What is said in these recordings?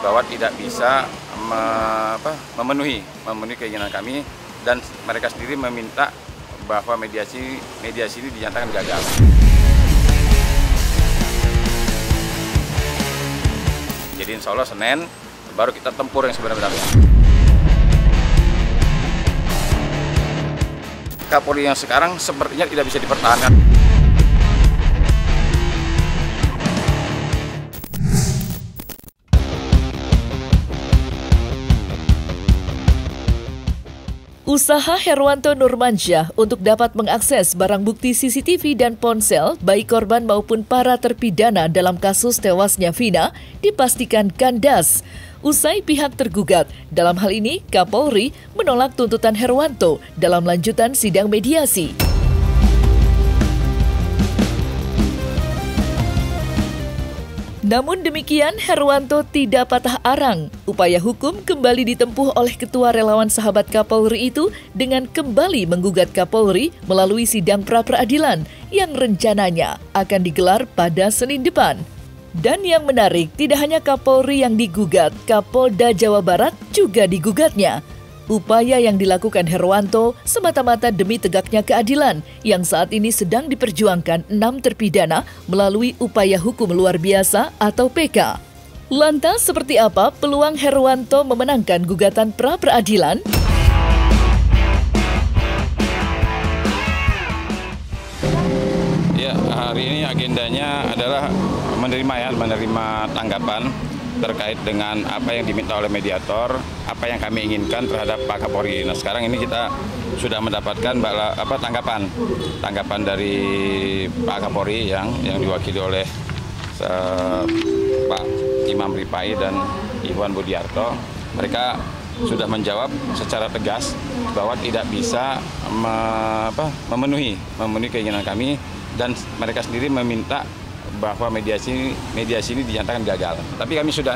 bahwa tidak bisa memenuhi keinginan kami, dan mereka sendiri meminta bahwa mediasi ini dinyatakan gagal. Jadi insya Allah Senin baru kita tempur yang sebenarnya. Kapolri yang sekarang sepertinya tidak bisa dipertahankan. Usaha Herwanto Nurmansyah untuk dapat mengakses barang bukti CCTV dan ponsel baik korban maupun para terpidana dalam kasus tewasnya Vina dipastikan kandas. Usai pihak tergugat, dalam hal ini Kapolri menolak tuntutan Herwanto dalam lanjutan sidang mediasi. Namun demikian, Herwanto tidak patah arang. Upaya hukum kembali ditempuh oleh Ketua Relawan Sahabat Kapolri itu dengan kembali menggugat Kapolri melalui sidang pra-peradilan yang rencananya akan digelar pada Senin depan. Dan yang menarik, tidak hanya Kapolri yang digugat, Kapolda Jawa Barat juga digugatnya. Upaya yang dilakukan Herwanto semata-mata demi tegaknya keadilan yang saat ini sedang diperjuangkan 6 terpidana melalui upaya hukum luar biasa atau PK. Lantas seperti apa peluang Herwanto memenangkan gugatan pra-peradilan? Ya, hari ini agendanya adalah menerima tanggapan terkait dengan apa yang diminta oleh mediator, apa yang kami inginkan terhadap Pak Kapolri. Nah, sekarang ini kita sudah mendapatkan tanggapan dari Pak Kapolri yang diwakili oleh Pak Imam Rifai dan Iwan Budiarto. Mereka sudah menjawab secara tegas bahwa tidak bisa memenuhi keinginan kami, dan mereka sendiri meminta bahwa mediasi ini dinyatakan gagal. Tapi kami sudah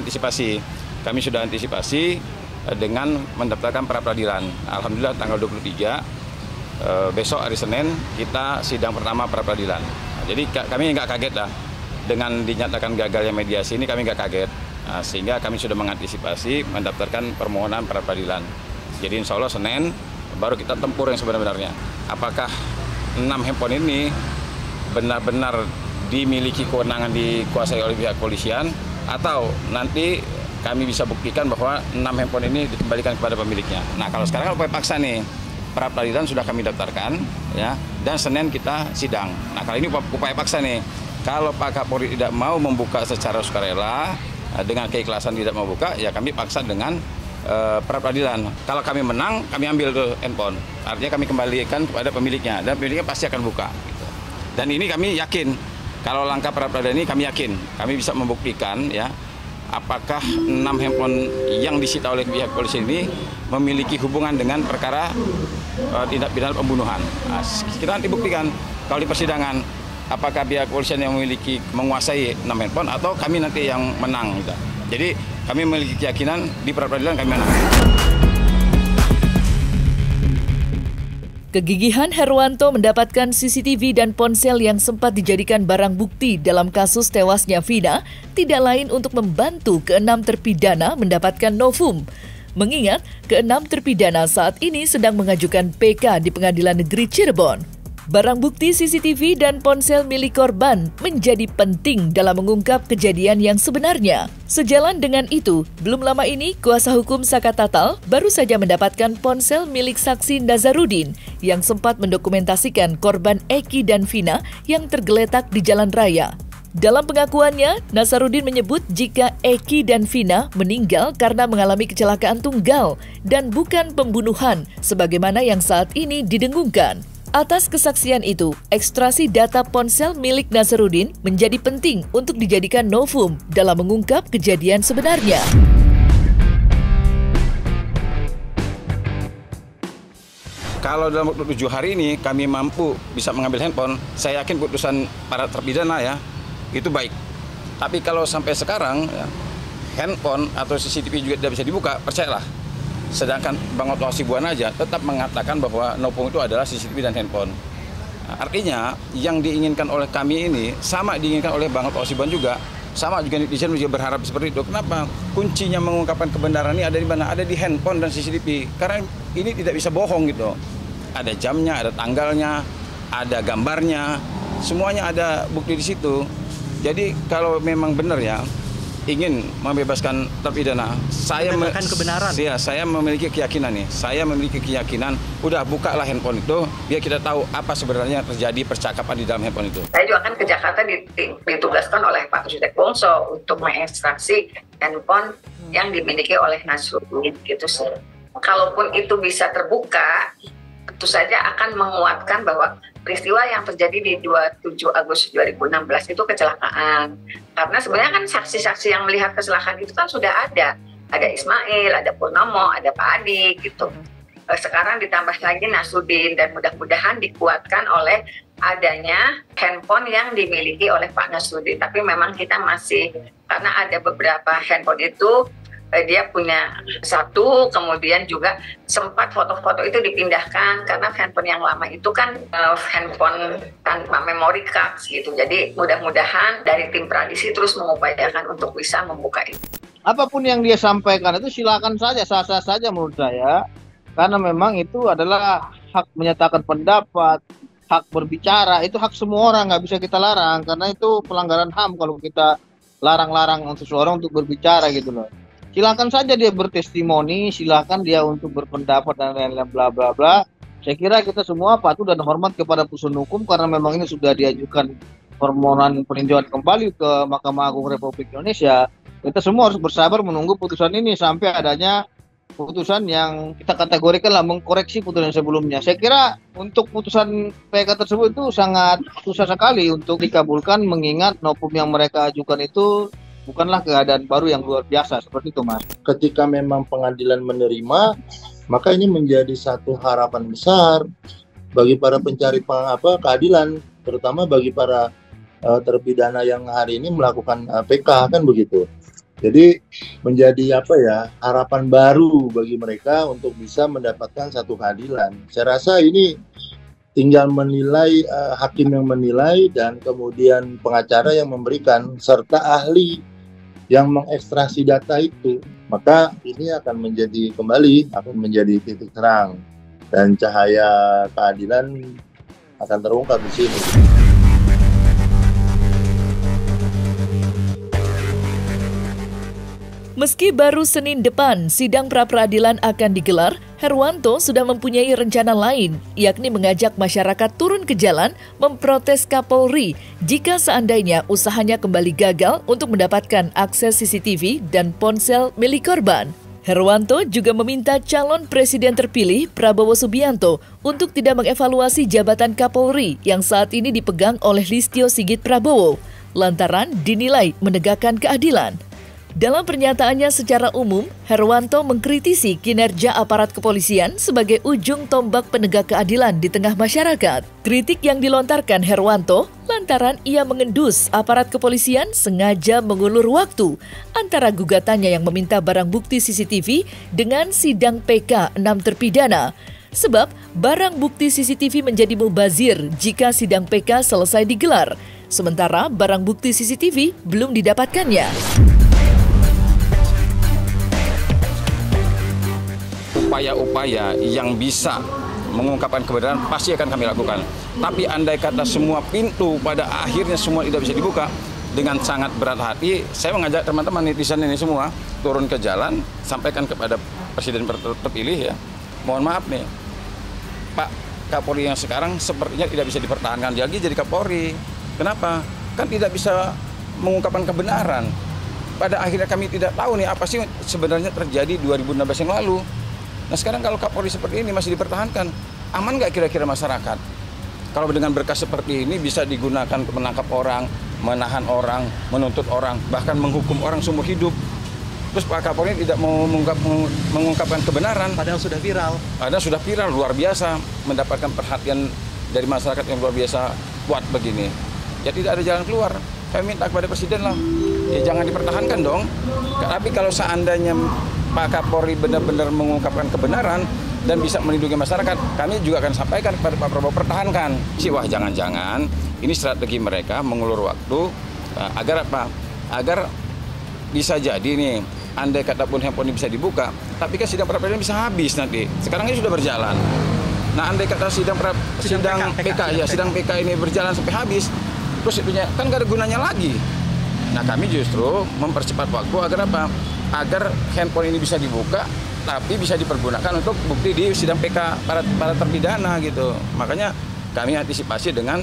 antisipasi dengan mendaftarkan pra-peradilan. Alhamdulillah tanggal 23 besok hari Senin kita sidang pertama pra-peradilan. Jadi kami nggak kaget lah dengan dinyatakan gagalnya mediasi ini, kami nggak kaget. Sehingga kami sudah mengantisipasi mendaftarkan permohonan pra-peradilan. Jadi insya Allah Senin baru kita tempur yang sebenarnya. Apakah 6 handphone ini benar-benar dimiliki kewenangan dikuasai oleh pihak polisian, atau nanti kami bisa buktikan bahwa 6 handphone ini dikembalikan kepada pemiliknya. Nah, kalau sekarang upaya paksa nih, pra-peradilan sudah kami daftarkan ya, dan Senin kita sidang. Nah, kali ini upaya paksa nih. Kalau Pak Kapolri tidak mau membuka secara sukarela, dengan keikhlasan tidak mau buka, ya kami paksa dengan pra-peradilan. Kalau kami menang, kami ambil tuh handphone. Artinya kami kembalikan kepada pemiliknya, dan pemiliknya pasti akan buka. Gitu. Dan ini kami yakin, kalau langkah pra-peradilan ini kami yakin, kami bisa membuktikan ya, apakah 6 handphone yang disita oleh pihak polisi ini memiliki hubungan dengan perkara tindak pidana pembunuhan. Nah, kita nanti buktikan kalau di persidangan, apakah pihak polisian yang menguasai 6 handphone atau kami nanti yang menang. Gitu. Jadi kami memiliki keyakinan di pra-peradilan kami menang. Kegigihan Herwanto mendapatkan CCTV dan ponsel yang sempat dijadikan barang bukti dalam kasus tewasnya Vina tidak lain untuk membantu ke-6 terpidana mendapatkan novum. Mengingat ke-6 terpidana saat ini sedang mengajukan PK di Pengadilan Negeri Cirebon. Barang bukti CCTV dan ponsel milik korban menjadi penting dalam mengungkap kejadian yang sebenarnya. Sejalan dengan itu, belum lama ini kuasa hukum Saka Tatal baru saja mendapatkan ponsel milik saksi Nazarudin yang sempat mendokumentasikan korban Eki dan Vina yang tergeletak di jalan raya. Dalam pengakuannya, Nazarudin menyebut jika Eki dan Vina meninggal karena mengalami kecelakaan tunggal dan bukan pembunuhan sebagaimana yang saat ini didengungkan. Atas kesaksian itu, ekstraksi data ponsel milik Nazarudin menjadi penting untuk dijadikan novum dalam mengungkap kejadian sebenarnya. Kalau dalam waktu 7 hari ini kami mampu bisa mengambil handphone, saya yakin putusan para terpidana ya, itu baik. Tapi kalau sampai sekarang, ya, handphone atau CCTV juga tidak bisa dibuka, percayalah. Sedangkan Bang Otto Hasibuan aja tetap mengatakan bahwa novum itu adalah CCTV dan handphone. Nah, artinya yang diinginkan oleh kami ini sama diinginkan oleh Bang Otto Hasibuan juga. Sama juga netizen juga berharap seperti itu. Kenapa? Kuncinya mengungkapkan kebenaran ini ada di mana? Ada di handphone dan CCTV. Karena ini tidak bisa bohong gitu. Ada jamnya, ada tanggalnya, ada gambarnya, semuanya ada bukti di situ. Jadi kalau memang benar ya ingin membebaskan terpidana, saya kebenaran. Ya, saya memiliki keyakinan nih. Saya memiliki keyakinan, udah bukalah handphone itu, biar kita tahu apa sebenarnya terjadi percakapan di dalam handphone itu. Saya juga kan ke Jakarta ditugaskan oleh Pak Justek Wongso untuk mengekstraksi handphone yang dimiliki oleh Nasruddin gitu sih. Kalaupun itu bisa terbuka, tentu saja akan menguatkan bahwa peristiwa yang terjadi di 27 Agustus 2016 itu kecelakaan. Karena sebenarnya kan saksi-saksi yang melihat kecelakaan itu kan sudah ada. Ada Ismail, ada Purnomo, ada Pak Adi gitu. Sekarang ditambah lagi Nasruddin dan mudah-mudahan dikuatkan oleh adanya handphone yang dimiliki oleh Pak Nasruddin. Tapi memang kita masih, karena ada beberapa handphone itu dia punya satu, kemudian juga sempat foto-foto itu dipindahkan karena handphone yang lama itu kan handphone tanpa memory card gitu. Jadi mudah-mudahan dari tim Pradisi terus mengupayakan untuk bisa membuka itu. Apapun yang dia sampaikan itu silakan saja, sah-sah saja menurut saya. Karena memang itu adalah hak menyatakan pendapat, hak berbicara, itu hak semua orang, nggak bisa kita larang. Karena itu pelanggaran HAM kalau kita larang-larang seseorang untuk berbicara gitu loh. Silakan saja dia bertestimoni, silakan dia untuk berpendapat dan lain-lain bla bla bla. Saya kira kita semua patuh dan hormat kepada putusan hukum karena memang ini sudah diajukan permohonan peninjauan kembali ke Mahkamah Agung Republik Indonesia. Kita semua harus bersabar menunggu putusan ini sampai adanya putusan yang kita kategorikanlah mengkoreksi putusan sebelumnya. Saya kira untuk putusan PK tersebut itu sangat susah sekali untuk dikabulkan mengingat novum yang mereka ajukan itu bukanlah keadaan baru yang luar biasa seperti itu, Mas. Ketika memang pengadilan menerima, maka ini menjadi satu harapan besar bagi para pencari keadilan, terutama bagi para terpidana yang hari ini melakukan PK kan begitu. Jadi menjadi harapan baru bagi mereka untuk bisa mendapatkan satu keadilan. Saya rasa ini tinggal menilai, hakim yang menilai dan kemudian pengacara yang memberikan serta ahli yang mengekstraksi data itu, maka ini akan menjadi titik terang dan cahaya keadilan akan terungkap di sini. Meski baru Senin depan sidang pra-peradilan akan digelar, Herwanto sudah mempunyai rencana lain, yakni mengajak masyarakat turun ke jalan memprotes Kapolri jika seandainya usahanya kembali gagal untuk mendapatkan akses CCTV dan ponsel milik korban. Herwanto juga meminta calon presiden terpilih Prabowo Subianto untuk tidak mengevaluasi jabatan Kapolri yang saat ini dipegang oleh Listio Sigit Prabowo, lantaran dinilai menegakkan keadilan. Dalam pernyataannya secara umum, Herwanto mengkritisi kinerja aparat kepolisian sebagai ujung tombak penegak keadilan di tengah masyarakat. Kritik yang dilontarkan Herwanto lantaran ia mengendus aparat kepolisian sengaja mengulur waktu antara gugatannya yang meminta barang bukti CCTV dengan sidang PK 6 terpidana. Sebab barang bukti CCTV menjadi mubazir jika sidang PK selesai digelar, sementara barang bukti CCTV belum didapatkannya. Upaya-upaya yang bisa mengungkapkan kebenaran pasti akan kami lakukan. Tapi andai kata semua pintu pada akhirnya semua tidak bisa dibuka, dengan sangat berat hati saya mengajak teman-teman netizen ini semua turun ke jalan, sampaikan kepada presiden terpilih ya, mohon maaf nih, Pak Kapolri yang sekarang sepertinya tidak bisa dipertahankan lagi jadi Kapolri. Kenapa? Kan tidak bisa mengungkapkan kebenaran. Pada akhirnya kami tidak tahu nih apa sih sebenarnya terjadi 2016 yang lalu. Nah sekarang kalau Kapolri seperti ini masih dipertahankan, aman nggak kira-kira masyarakat? Kalau dengan berkas seperti ini bisa digunakan untuk menangkap orang, menahan orang, menuntut orang, bahkan menghukum orang seumur hidup. Terus Pak Kapolri tidak mau mengungkapkan kebenaran. Padahal sudah viral. Padahal sudah viral, luar biasa, mendapatkan perhatian dari masyarakat yang luar biasa kuat begini. Ya tidak ada jalan keluar. Kami minta kepada Presiden lah, ya jangan dipertahankan dong. Tapi kalau seandainya Pak Kapolri benar-benar mengungkapkan kebenaran dan bisa melindungi masyarakat, kami juga akan sampaikan kepada Pak Prabowo, pertahankan. Wah jangan-jangan ini strategi mereka mengulur waktu agar apa? agar bisa jadi nih, andai kata pun handphone ini bisa dibuka, tapi kan sidang pra-peradilan bisa habis nanti. Sekarang ini sudah berjalan. Nah, andai kata sidang PK ini berjalan sampai habis, terus itunya kan gak ada gunanya lagi. Nah, kami justru mempercepat waktu agar apa? Agar handphone ini bisa dibuka, tapi bisa dipergunakan untuk bukti di sidang PK para terpidana gitu. Makanya kami antisipasi dengan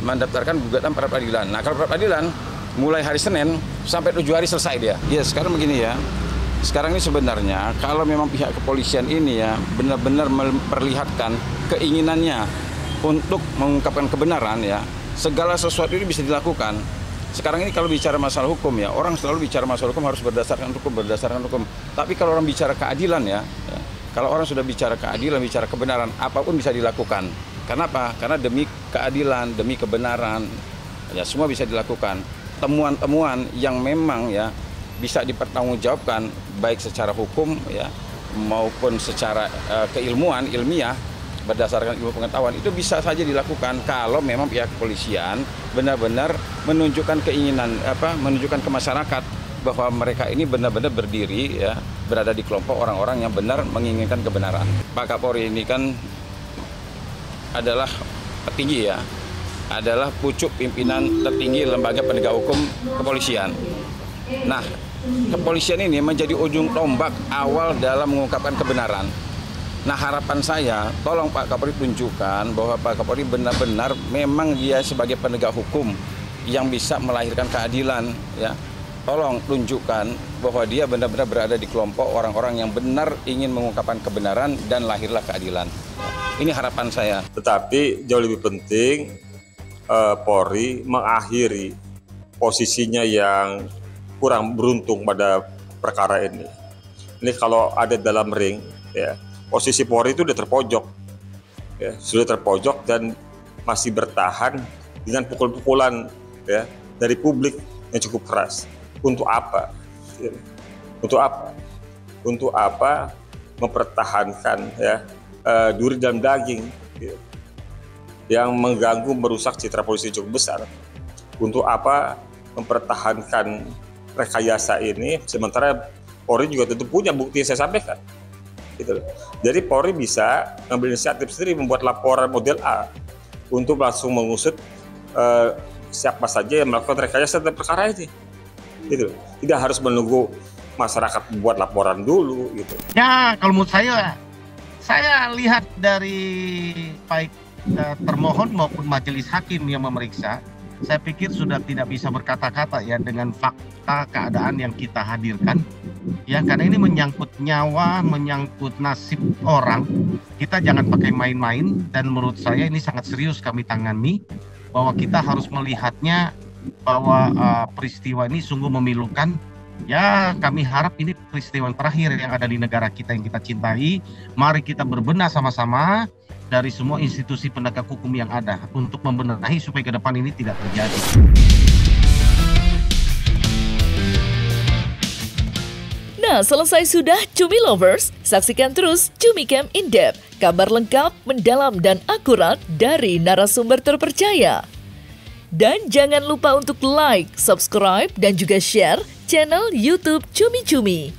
mendaftarkan gugatan pra peradilan. Nah, kalau pra peradilan mulai hari Senin sampai 7 hari selesai dia. Ya, sekarang begini ya. Sekarang ini sebenarnya kalau memang pihak kepolisian ini ya benar-benar memperlihatkan keinginannya untuk mengungkapkan kebenaran ya, segala sesuatu ini bisa dilakukan. Sekarang ini kalau bicara masalah hukum ya, orang selalu bicara masalah hukum harus berdasarkan hukum. Tapi kalau orang bicara keadilan ya, kalau orang sudah bicara keadilan, bicara kebenaran, apapun bisa dilakukan. Kenapa? Karena demi keadilan, demi kebenaran, ya semua bisa dilakukan. Temuan-temuan yang memang ya bisa dipertanggungjawabkan baik secara hukum ya maupun secara keilmuan, ilmiah, berdasarkan ilmu pengetahuan itu bisa saja dilakukan kalau memang pihak kepolisian benar-benar menunjukkan keinginan menunjukkan ke masyarakat bahwa mereka ini benar-benar berdiri ya, berada di kelompok orang-orang yang benar menginginkan kebenaran. Pak Kapolri ini kan adalah petinggi ya, adalah pucuk pimpinan tertinggi lembaga penegak hukum kepolisian. Nah, kepolisian ini menjadi ujung tombak awal dalam mengungkapkan kebenaran. Nah, harapan saya, tolong Pak Kapolri tunjukkan bahwa Pak Kapolri benar-benar memang dia sebagai penegak hukum yang bisa melahirkan keadilan ya. Tolong tunjukkan bahwa dia benar-benar berada di kelompok orang-orang yang benar ingin mengungkapkan kebenaran dan lahirlah keadilan. Ini harapan saya. Tetapi jauh lebih penting Polri mengakhiri posisinya yang kurang beruntung pada perkara ini. Ini kalau ada dalam ring, ya posisi Polri itu sudah terpojok dan masih bertahan dengan pukul-pukulan ya dari publik yang cukup keras. Untuk apa? Ya. Untuk apa mempertahankan ya duri dalam daging ya, yang mengganggu merusak citra polisi cukup besar. Untuk apa mempertahankan rekayasa ini sementara Polri juga tentu punya bukti yang saya sampaikan gitu. Jadi Polri bisa mengambil inisiatif sendiri membuat laporan model A untuk langsung mengusut siapa saja yang melakukan rekayasa dalam perkara ini gitu. Tidak harus menunggu masyarakat membuat laporan dulu gitu. Ya, kalau menurut saya lihat dari baik termohon maupun majelis hakim yang memeriksa, saya pikir sudah tidak bisa berkata-kata ya dengan fakta keadaan yang kita hadirkan ya, karena ini menyangkut nyawa, menyangkut nasib orang. Kita jangan pakai main-main dan menurut saya ini sangat serius kami tangani, bahwa kita harus melihatnya bahwa peristiwa ini sungguh memilukan. Ya, kami harap ini peristiwa yang terakhir yang ada di negara kita yang kita cintai. Mari kita berbenah sama-sama dari semua institusi penegak hukum yang ada untuk membenahi supaya ke depan ini tidak terjadi. Nah, selesai sudah Cumi Lovers. Saksikan terus Cumi Camp In Depth, kabar lengkap, mendalam, dan akurat dari narasumber terpercaya. Dan jangan lupa untuk like, subscribe, dan juga share channel YouTube Cumi Cumi.